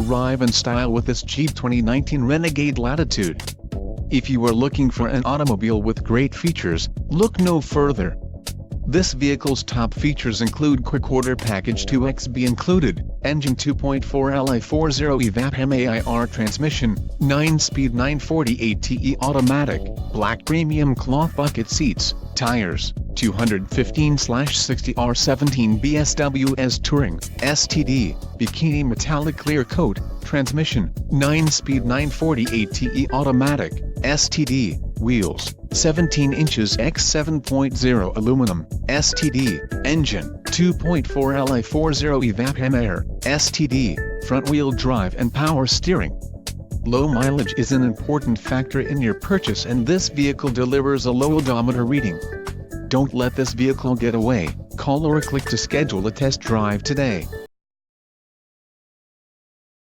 arrive in style with this Jeep 2019 Renegade Latitude. If you are looking for an automobile with great features, look no further. This vehicle's top features include quick order package 2XB included, engine 2.4 Li40 evap MAIR transmission, 9-speed 948 automatic, black premium cloth bucket seats, tires, 215/60 R17 BSWS Touring, STD, bikini metallic clear coat, transmission, 9-speed 948 automatic, STD, wheels, 17 inches x 7.0 aluminum, STD, engine, 2.4 Li40 evap MAIR, STD, front-wheel drive and power steering. Low mileage is an important factor in your purchase, and this vehicle delivers a low odometer reading. Don't let this vehicle get away. Call or click to schedule a test drive today.